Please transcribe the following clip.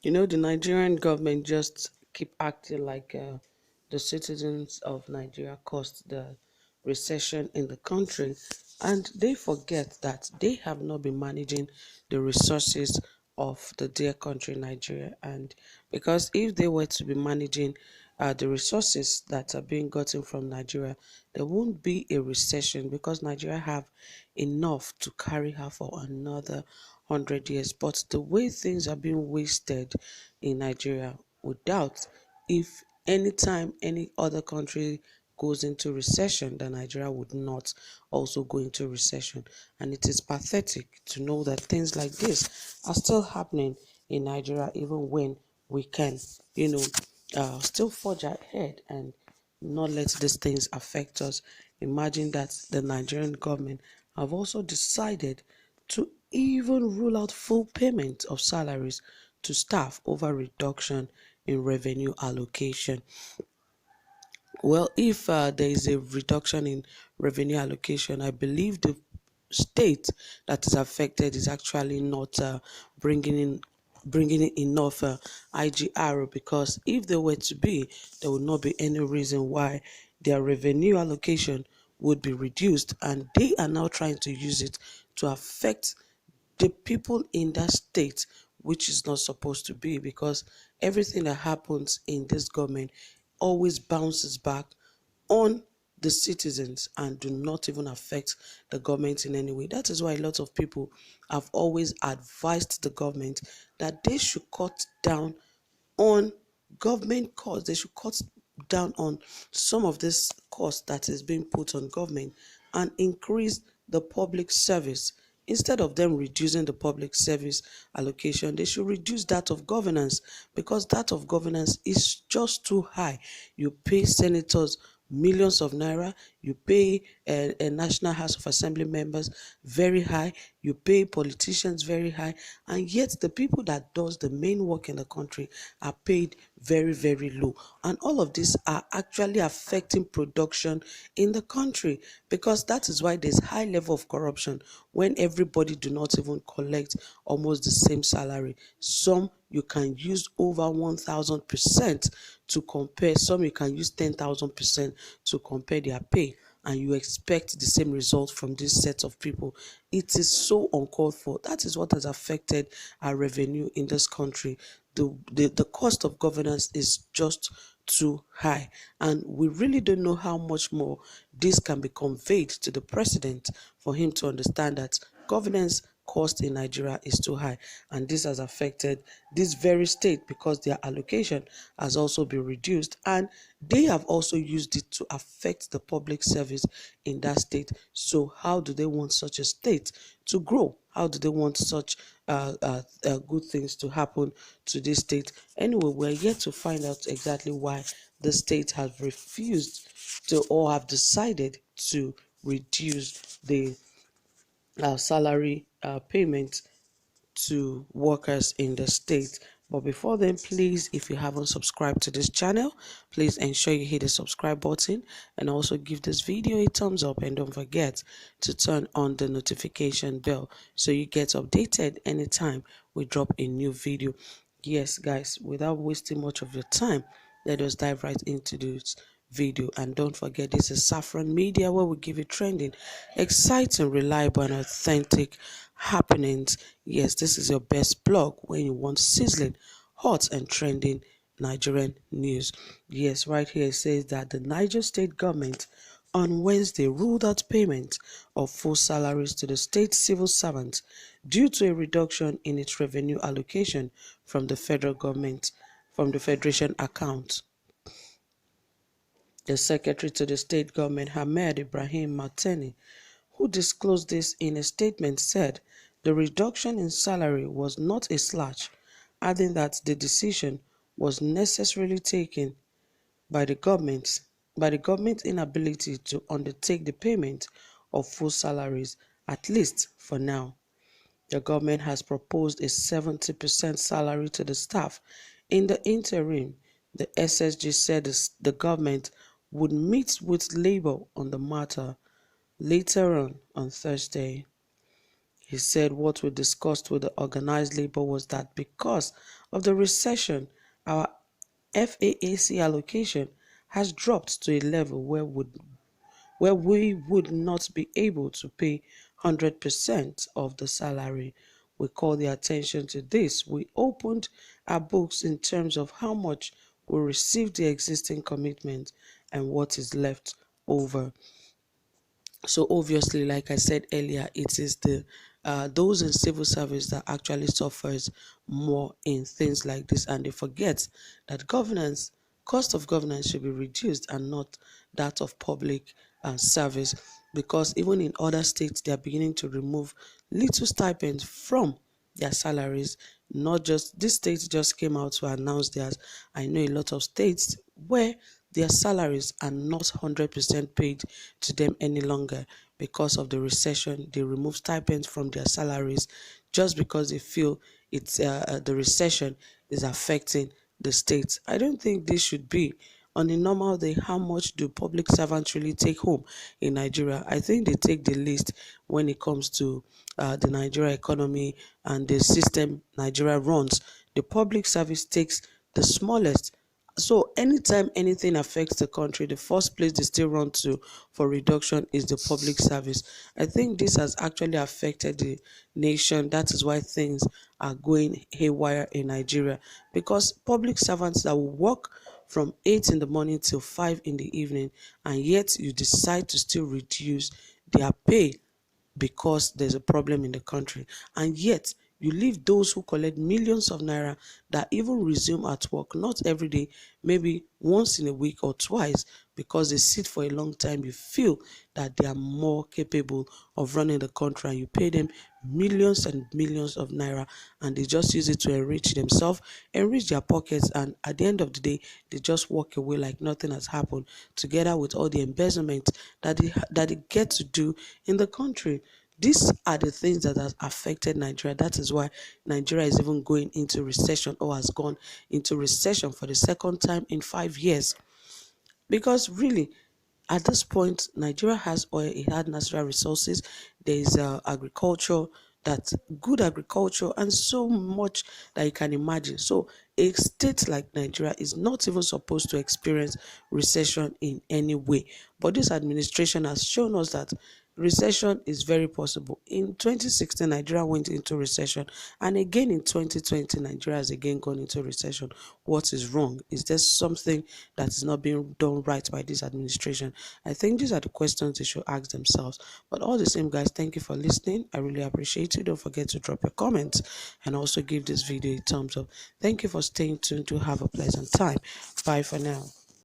The Nigerian government just keep acting like the citizens of Nigeria caused the recession in the country, and they forget that they have not been managing the resources of the dear country Nigeria. And because if they were to be managing the resources that are being gotten from Nigeria, there won't be a recession because Nigeria have enough to carry her for another 100 years. But the way things are being wasted in Nigeria, without, if anytime any other country goes into recession, then Nigeria would not also go into recession. And it is pathetic to know that things like this are still happening in Nigeria, even when we can, still forge ahead and not let these things affect us. Imagine that the Nigerian government have also decided to even rule out full payment of salaries to staff over reduction in revenue allocation. Well, if there is a reduction in revenue allocation, I believe the state that is affected is actually not bringing in bringing in enough IGR, because if there were to be, there would not be any reason why their revenue allocation would be reduced, and they are now trying to use it to affect the people in that state, which is not supposed to be, because everything that happens in this government always bounces back on the citizens and do not even affect the government in any way. That is why a lot of people have always advised the government that they should cut down on government costs. They should cut down on some of this cost that is being put on government and increase the public service. Instead of them reducing the public service allocation, they should reduce that of governance, because that of governance is just too high. You pay senators millions of naira, you pay a National House of Assembly members very high, you pay politicians very high, and yet the people that does the main work in the country are paid very, very low. And all of these are actually affecting production in the country, because that is why there's high level of corruption when everybody do not even collect almost the same salary. Some you can use over 1000% to compare, some you can use 10,000% to compare their pay, and you expect the same result from this set of people. It is so uncalled for. That is what has affected our revenue in this country. The cost of governance is just too high, and we really don't know how much more this can be conveyed to the president for him to understand that governance cost in Nigeria is too high, and this has affected this very state because their allocation has also been reduced, and they have also used it to affect the public service in that state. So how do they want such a state to grow? How do they want such good things to happen to this state? Anyway, we're yet to find out exactly why the state has refused to, or have decided to reduce the salary payment to workers in the state. But before then, please, if you haven't subscribed to this channel, please ensure you hit the subscribe button and also give this video a thumbs up, and don't forget to turn on the notification bell so you get updated anytime we drop a new video. Yes, guys, without wasting much of your time, let us dive right into this video. And don't forget, this is Saffron Media, where we give you trending, exciting, reliable, and authentic happenings. Yes, this is your best blog when you want sizzling, hot, and trending Nigerian news. Yes, right here it says that the Niger state government on Wednesday ruled out payment of full salaries to the state civil servants due to a reduction in its revenue allocation from the federal government, from the federation account. The secretary to the state government, Hamed Ibrahim Mateni, who disclosed this in a statement, said the reduction in salary was not a slash, adding that the decision was necessarily taken by the government's inability to undertake the payment of full salaries, at least for now. The government has proposed a 70% salary to the staff. In the interim, the SSG said the government would meet with Labour on the matter later on Thursday. He said what we discussed with the organized labor was that because of the recession, our FAAC allocation has dropped to a level where we would not be able to pay 100% of the salary. We called the attention to this. We opened our books in terms of how much we received the existing commitment and what is left over. So obviously, like I said earlier, it is the those in civil service that actually suffers more in things like this, and they forget that governance, cost of governance should be reduced and not that of public service, because even in other states they are beginning to remove little stipends from their salaries. Not just this state just came out to announce theirs. I know a lot of states where their salaries are not 100% paid to them any longer because of the recession. They remove stipends from their salaries just because they feel it's the recession is affecting the state. I don't think this should be. On a normal day, how much do public servants really take home in Nigeria? I think they take the least when it comes to the Nigeria economy and the system Nigeria runs. The public service takes the smallest. So anytime anything affects the country, the first place they still run to for reduction is the public service. I think this has actually affected the nation. That is why things are going haywire in Nigeria, because public servants that will work from 8 in the morning till 5 in the evening, and yet you decide to still reduce their pay because there's a problem in the country. And yet, you leave those who collect millions of naira that even resume at work, not every day, maybe once in a week or twice, because they sit for a long time. You feel that they are more capable of running the country, and you pay them millions and millions of naira, and they just use it to enrich themselves, enrich their pockets, and at the end of the day, they just walk away like nothing has happened, together with all the embezzlement that they get to do in the country. These are the things that have affected Nigeria. That is why Nigeria is even going into recession, or has gone into recession for the second time in 5 years. Because really, at this point, Nigeria has oil, it had natural resources, there is agriculture, that's good agriculture, and so much that you can imagine. So a state like Nigeria is not even supposed to experience recession in any way. But this administration has shown us that recession is very possible. In 2016, Nigeria went into recession, and again in 2020, Nigeria has again gone into recession. What is wrong? Is there something that is not being done right by this administration? I think these are the questions they should ask themselves. But all the same, guys, thank you for listening. I really appreciate it. Don't forget to drop your comments and also give this video a thumbs up. Thank you for staying tuned. To have a pleasant time. Bye for now.